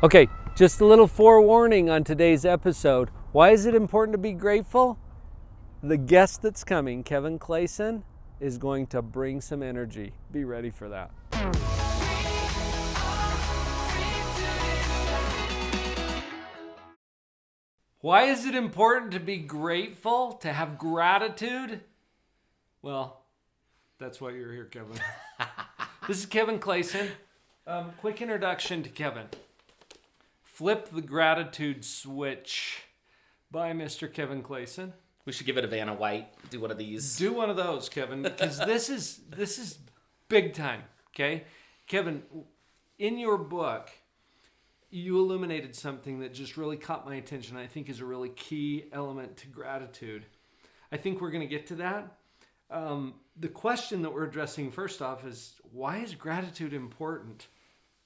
Okay, just a little forewarning on today's episode. Why is it important to be grateful? The guest that's coming, Kevin Clayson, is going to bring some energy. Be ready for that. Why is it important to be grateful, to have gratitude? Well, that's why you're here, Kevin. This is Kevin Clayson. Quick introduction to Kevin. Flip the Gratitude Switch by Mr. Kevin Clayson. We should give it a Vanna White. Do one of these. Do one of those, Kevin, because this is big time, okay? Kevin, in your book, you illuminated something that just really caught my attention. I think is a really key element to gratitude. I think we're going to get to that. The question that we're addressing first off is, why is gratitude important?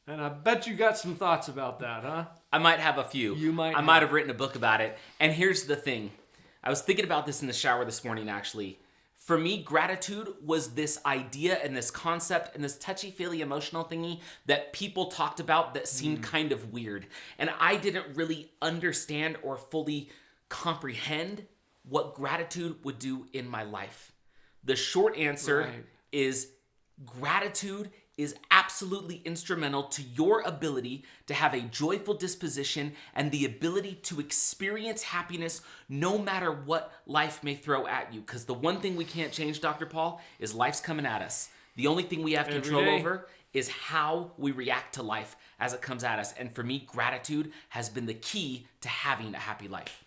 And I bet you got some thoughts about that, huh? I might have a few. I might have written a book about it. And here's the thing. I was thinking about this in the shower this morning, actually. For me, gratitude was this idea and this concept and this touchy-feely emotional thingy that people talked about that seemed kind of weird. And I didn't really understand or fully comprehend what gratitude would do in my life. The short answer is gratitude is absolutely instrumental to your ability to have a joyful disposition and the ability to experience happiness no matter what life may throw at you. Because the one thing we can't change, Dr. Paul, is life's coming at us. The only thing we have control over is how we react to life as it comes at us. And for me, gratitude has been the key to having a happy life.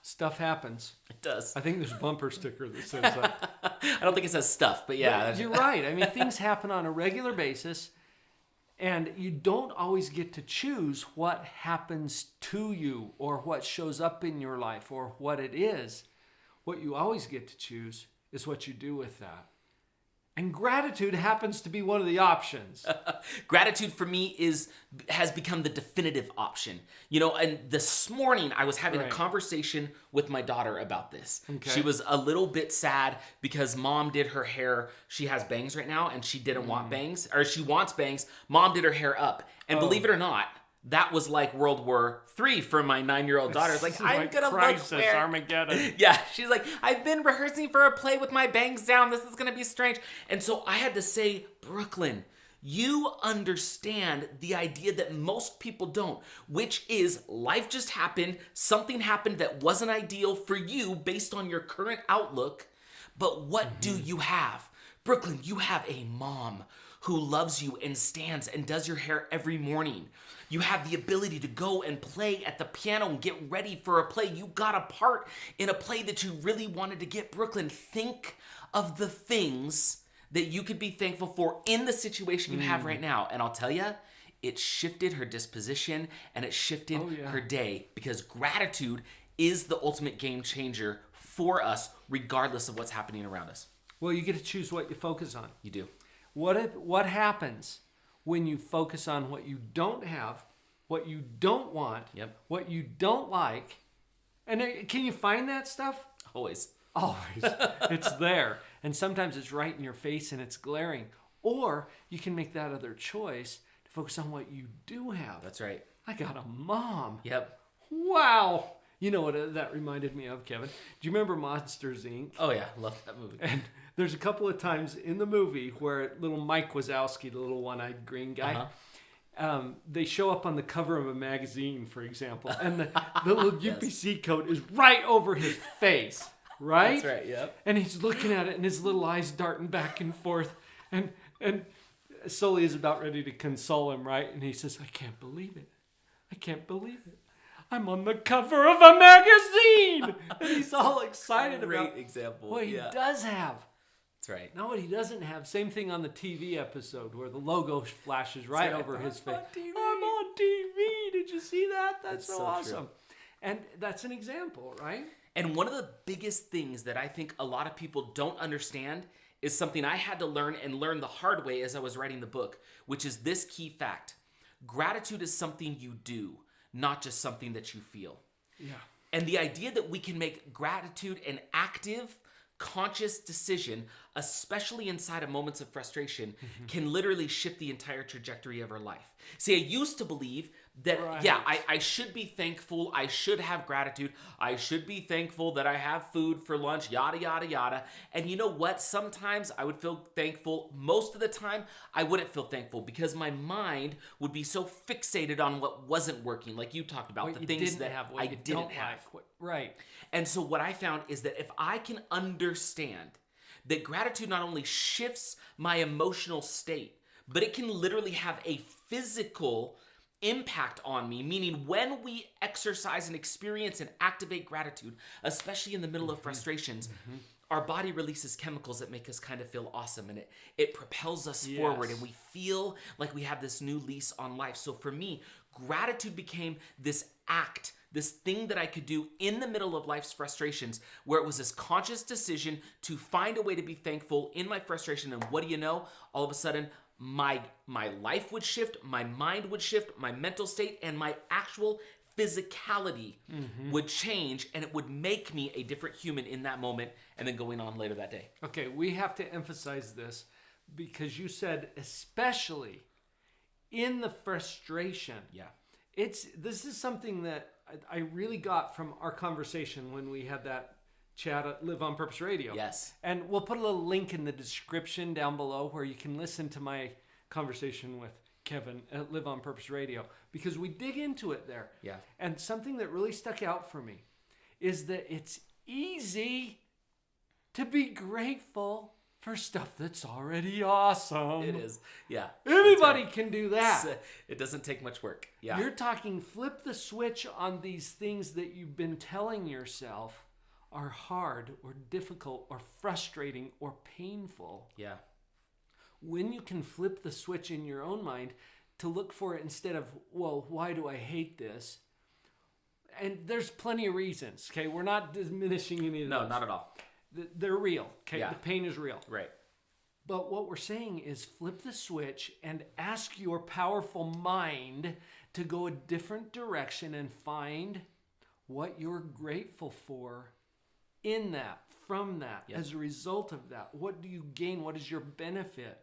Stuff happens. It does. I think there's a bumper sticker that says that. I don't think it says stuff, but yeah. But you're right. I mean, things happen on a regular basis, and you don't always get to choose what happens to you or what shows up in your life or what it is. What you always get to choose is what you do with that. And gratitude happens to be one of the options. Gratitude for me has become the definitive option. You know, and this morning I was having a conversation with my daughter about this. Okay. She was a little bit sad because mom did her hair. She has bangs right now and she didn't want bangs, or she wants bangs. Mom did her hair up. And believe it or not, that was like World War III for my 9-year-old daughter. It's like, I'm going to look weird. Armageddon. Yeah, she's like, I've been rehearsing for a play with my bangs down. This is going to be strange. And so I had to say, Brooklyn, you understand the idea that most people don't, which is life just happened. Something happened that wasn't ideal for you based on your current outlook. But what do you have? Brooklyn, you have a mom who loves you and stands and does your hair every morning. You have the ability to go and play at the piano and get ready for a play. You got a part in a play that you really wanted to get. Brooklyn, think of the things that you could be thankful for in the situation you have right now. And I'll tell you, it shifted her disposition and it shifted her day, because gratitude is the ultimate game changer for us, regardless of what's happening around us. Well, you get to choose what you focus on. You do. What happens when you focus on what you don't have, what you don't want, what you don't like? And can you find that stuff? Always. It's there. And sometimes it's right in your face and it's glaring. Or you can make that other choice to focus on what you do have. That's right. I got a mom. Yep. Wow. You know what that reminded me of, Kevin? Do you remember Monsters, Inc.? Oh, yeah. Love that movie. And there's a couple of times in the movie where little Mike Wazowski, the little one-eyed green guy, they show up on the cover of a magazine, for example, and the little UPC coat is right over his face, right? That's right, yep. And he's looking at it, and his little eyes darting back and forth, and Sully is about ready to console him, right? And he says, I can't believe it. I can't believe it. I'm on the cover of a magazine! And he's all excited about what he does have. That's right. Not what he doesn't have. Same thing on the TV episode where the logo flashes right over his face. I'm on TV. Did you see that? That's so awesome. True. And that's an example, right? And one of the biggest things that I think a lot of people don't understand is something I had to learn the hard way as I was writing the book, which is this key fact. Gratitude is something you do, not just something that you feel. Yeah. And the idea that we can make gratitude an active, conscious decision, especially inside of moments of frustration, can literally shift the entire trajectory of our life. See, I used to believe that, Right. yeah, I should be thankful. I should have gratitude. I should be thankful that I have food for lunch, yada, yada, yada. And you know what? Sometimes I would feel thankful. Most of the time, I wouldn't feel thankful because my mind would be so fixated on what wasn't working, like you talked about, What the you things didn't that have, what I you didn't don't have. like. Right. And so what I found is that if I can understand that gratitude not only shifts my emotional state, but it can literally have a physical impact on me, meaning when we exercise and experience and activate gratitude, especially in the middle of frustrations, our body releases chemicals that make us kind of feel awesome, and it propels us forward, and we feel like we have this new lease on life. So for me, gratitude became this act, this thing that I could do in the middle of life's frustrations, where it was this conscious decision to find a way to be thankful in my frustration. And what do you know? All of a sudden, my life would shift, my mind would shift, my mental state, and my actual physicality would change, and it would make me a different human in that moment and then going on later that day. Okay, we have to emphasize this because you said especially in the frustration. Yeah. This is something that I really got from our conversation when we had that chat at Live on Purpose Radio. Yes. And we'll put a little link in the description down below where you can listen to my conversation with Kevin at Live on Purpose Radio, because we dig into it there. Yeah. And something that really stuck out for me is that it's easy to be grateful for stuff that's already awesome. It is. Yeah. Anybody can do that. It doesn't take much work. Yeah. You're talking flip the switch on these things that you've been telling yourself are hard or difficult or frustrating or painful. Yeah. When you can flip the switch in your own mind to look for it instead of, well, why do I hate this? And there's plenty of reasons, okay? We're not diminishing any of those. No, not at all. They're real, okay? Yeah. The pain is real. Right. But what we're saying is flip the switch and ask your powerful mind to go a different direction and find what you're grateful for in that, from that, as a result of that. What do you gain? What is your benefit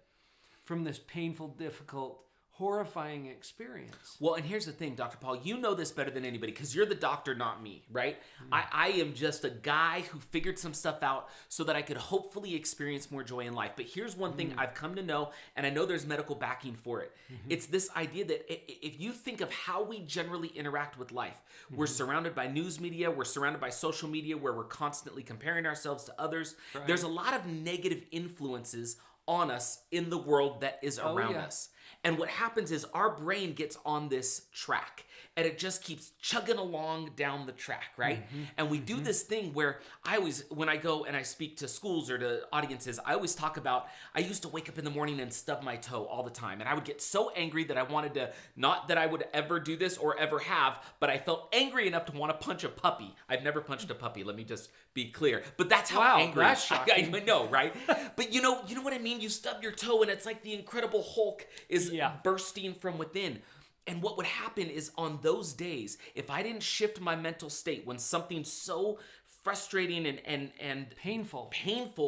from this painful, difficult, horrifying experience? Well, and here's the thing, Dr. Paul, you know this better than anybody because you're the doctor, not me, right? I am just a guy who figured some stuff out so that I could hopefully experience more joy in life. But here's one thing I've come to know, and I know there's medical backing for it. It's this idea that if you think of how we generally interact with life, we're surrounded by news media, we're surrounded by social media where we're constantly comparing ourselves to others. Right. There's a lot of negative influences on us in the world that is around us. And what happens is our brain gets on this track and it just keeps chugging along down the track, right? And we do this thing where when I go and I speak to schools or to audiences, I always talk about, I used to wake up in the morning and stub my toe all the time. And I would get so angry that I wanted to, not that I would ever do this or ever have, but I felt angry enough to want to punch a puppy. I've never punched a puppy, let me just be clear. But that's how angry that's shocking. I know, right? But you know what I mean? You stub your toe and it's like the Incredible Hulk is bursting from within. And what would happen is on those days, if I didn't shift my mental state when something so frustrating and Painful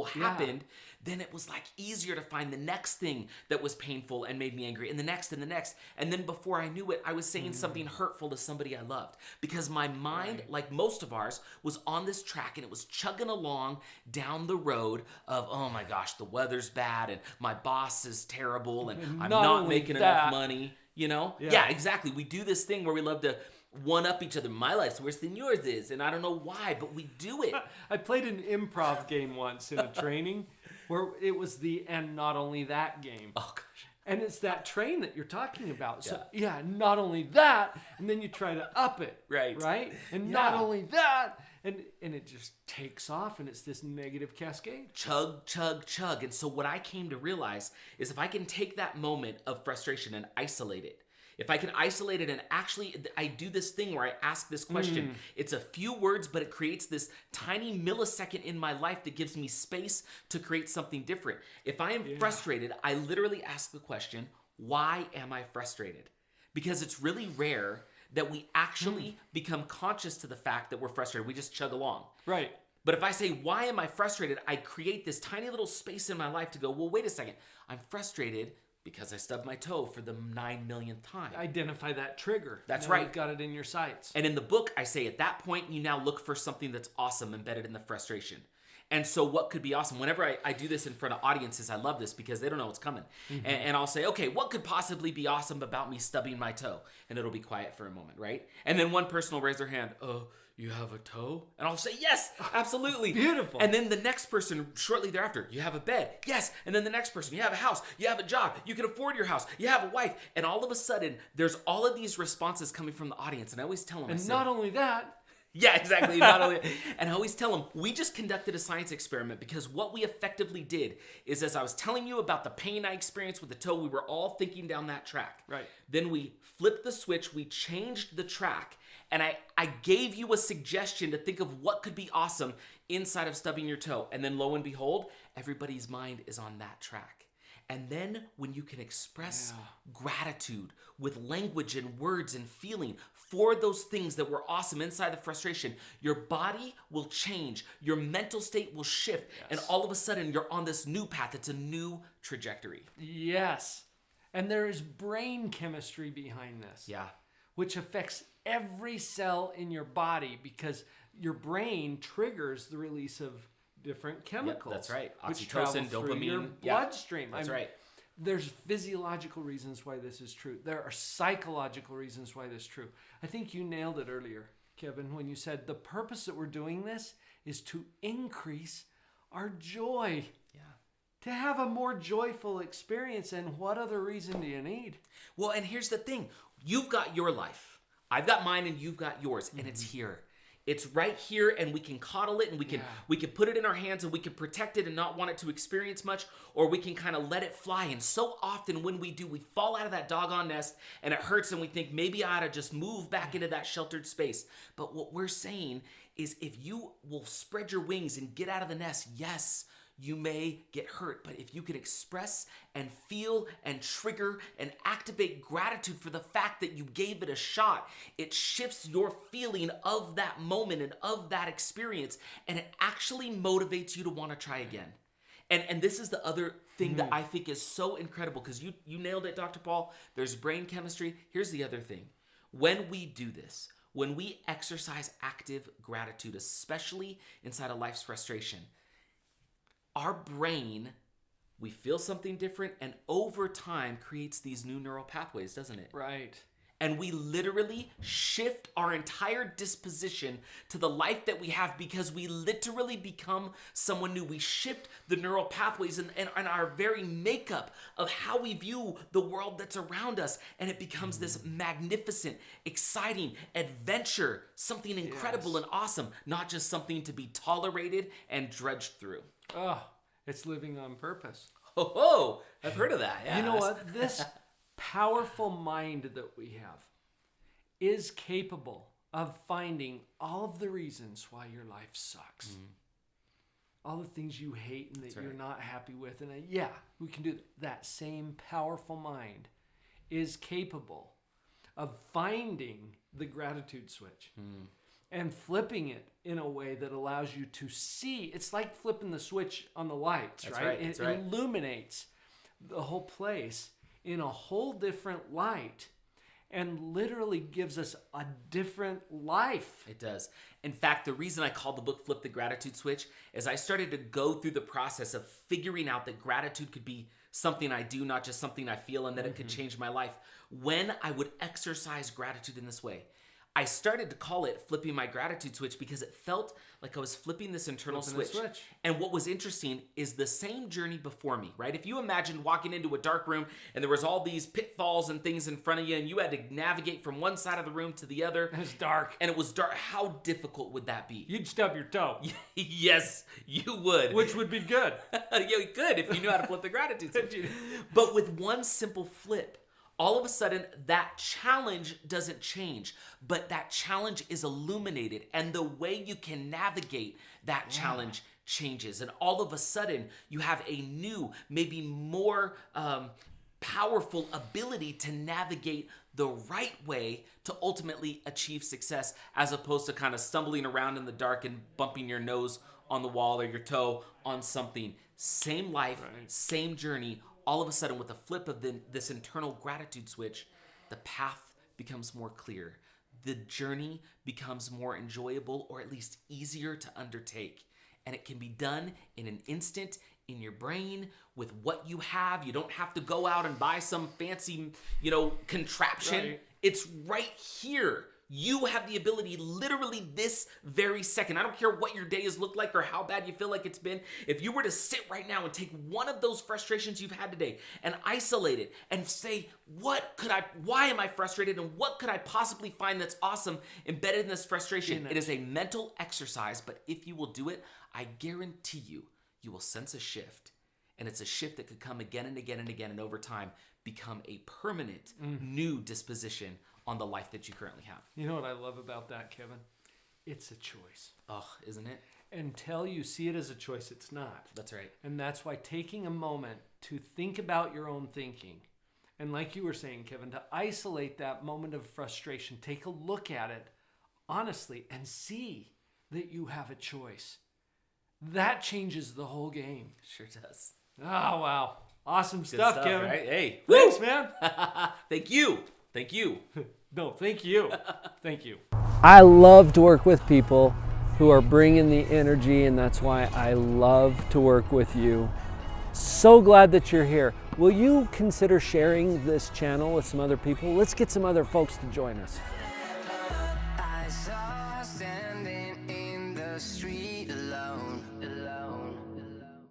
happened, then it was like easier to find the next thing that was painful and made me angry, and the next and the next. And then before I knew it, I was saying something hurtful to somebody I loved because my mind, like most of ours, was on this track and it was chugging along down the road of, oh my gosh, the weather's bad and my boss is terrible and I'm not making enough money. You know? Yeah, exactly. We do this thing where we love to one-up each other. My life's worse than yours is, and I don't know why, but we do it. I played an improv game once in a training where it was the and not only that game. Oh, gosh. And it's that train that you're talking about. So, not only that, and then you try to up it. Right? And not only that, and it just takes off, and it's this negative cascade. Chug, chug, chug. And so what I came to realize is if I can take that moment of frustration and isolate it, if I can isolate it and actually, I do this thing where I ask this question. It's a few words, but it creates this tiny millisecond in my life that gives me space to create something different. If I am frustrated, I literally ask the question, why am I frustrated? Because it's really rare that we actually become conscious to the fact that we're frustrated. We just chug along. Right. But if I say, why am I frustrated? I create this tiny little space in my life to go, well, wait a second. I'm frustrated Because I stubbed my toe for the 9 millionth time. Identify that trigger. That's now right. You've got it in your sights. And in the book, I say at that point, you now look for something that's awesome embedded in the frustration. And so what could be awesome? Whenever I do this in front of audiences, I love this because they don't know what's coming. And I'll say, okay, what could possibly be awesome about me stubbing my toe? And it'll be quiet for a moment, right? And then one person will raise their hand, oh, you have a toe? And I'll say, yes, absolutely. Beautiful. And then the next person shortly thereafter, you have a bed. Yes. And then the next person, you have a house. You have a job. You can afford your house. You have a wife. And all of a sudden, there's all of these responses coming from the audience. And I always tell them, And not only that, yeah, exactly. Not only, and I always tell them, we just conducted a science experiment because what we effectively did is, as I was telling you about the pain I experienced with the toe, we were all thinking down that track. Right. Then we flipped the switch, we changed the track, and I gave you a suggestion to think of what could be awesome inside of stubbing your toe. And then lo and behold, everybody's mind is on that track. And then when you can express gratitude with language and words and feeling for those things that were awesome inside the frustration, your body will change, your mental state will shift, and all of a sudden you're on this new path. It's a new trajectory. yes. And there is brain chemistry behind this. Yeah. Which affects every cell in your body because your brain triggers the release of different chemicals. That's right. Which travel Oxytocin, through your dopamine. bloodstream. That's right. There's physiological reasons why this is true. There are psychological reasons why this is true. I think you nailed it earlier, Kevin, when you said the purpose that we're doing this is to increase our joy. Yeah. To have a more joyful experience. And what other reason do you need? Well, and here's the thing. You've got your life. I've got mine and you've got yours. And it's here. It's right here, and we can coddle it, and we can put it in our hands, and we can protect it and not want it to experience much, or we can kind of let it fly. And so often when we do, we fall out of that doggone nest, and it hurts, and we think maybe I ought to just move back into that sheltered space. But what we're saying is if you will spread your wings and get out of the nest, yes, you may get hurt, but if you can express and feel and trigger and activate gratitude for the fact that you gave it a shot, it shifts your feeling of that moment and of that experience, and it actually motivates you to want to try again. And this is the other thing that I think is so incredible, because you nailed it, Dr. Paul. There's brain chemistry. Here's the other thing. When we do this, when we exercise active gratitude, especially inside of life's frustration, our brain, we feel something different, and over time creates these new neural pathways, doesn't it? Right. And we literally shift our entire disposition to the life that we have because we literally become someone new. We shift the neural pathways and our very makeup of how we view the world that's around us. And it becomes this magnificent, exciting adventure, something incredible and awesome, not just something to be tolerated and drudged through. Oh, it's living on purpose. Oh, I've heard of that. Yeah. You know what? This powerful mind that we have is capable of finding all of the reasons why your life sucks. All the things you hate and that you're not happy with. And we can do that. That same powerful mind is capable of finding the gratitude switch and flipping it in a way that allows you to see. It's like flipping the switch on the lights, right? It illuminates the whole place in a whole different light and literally gives us a different life. It does. In fact, the reason I called the book Flip the Gratitude Switch is I started to go through the process of figuring out that gratitude could be something I do, not just something I feel, and that it could change my life when I would exercise gratitude in this way. I started to call it flipping my gratitude switch because it felt like I was flipping this internal switch. And what was interesting is the same journey before me, right? If you imagine walking into a dark room and there was all these pitfalls and things in front of you and you had to navigate from one side of the room to the other. And it's dark. And it was dark. How difficult would that be? You'd stub your toe. Yes, you would. Which would be good. Yeah, you could if you knew how to flip the gratitude switch. But with one simple flip, all of a sudden, that challenge doesn't change, but that challenge is illuminated, and the way you can navigate that challenge changes. And all of a sudden, you have a new, maybe more powerful ability to navigate the right way to ultimately achieve success, as opposed to kind of stumbling around in the dark and bumping your nose on the wall or your toe on something. Same life, same journey, all of a sudden, with a flip of this internal gratitude switch, the path becomes more clear. The journey becomes more enjoyable, or at least easier to undertake. And it can be done in an instant, in your brain, with what you have. You don't have to go out and buy some fancy, contraption. Right. It's right here. You have the ability, literally this very second. I don't care what your day has looked like or how bad you feel like it's been. If you were to sit right now and take one of those frustrations you've had today and isolate it and say, why am I frustrated, and what could I possibly find that's awesome embedded in this frustration? It is a mental exercise, but if you will do it, I guarantee you will sense a shift. And it's a shift that could come again and again and again, and over time become a permanent new disposition on the life that you currently have. You know what I love about that, Kevin? It's a choice. Oh, isn't it? Until you see it as a choice, it's not. That's right. And that's why taking a moment to think about your own thinking, and like you were saying, Kevin, to isolate that moment of frustration, take a look at it honestly and see that you have a choice. That changes the whole game. Sure does. Oh, wow. Awesome stuff, Kevin. Right? Hey. Thanks, man. Thank you. Thank you. No, thank you. Thank you. I love to work with people who are bringing the energy, and that's why I love to work with you. So glad that you're here. Will you consider sharing this channel with some other people? Let's get some other folks to join us.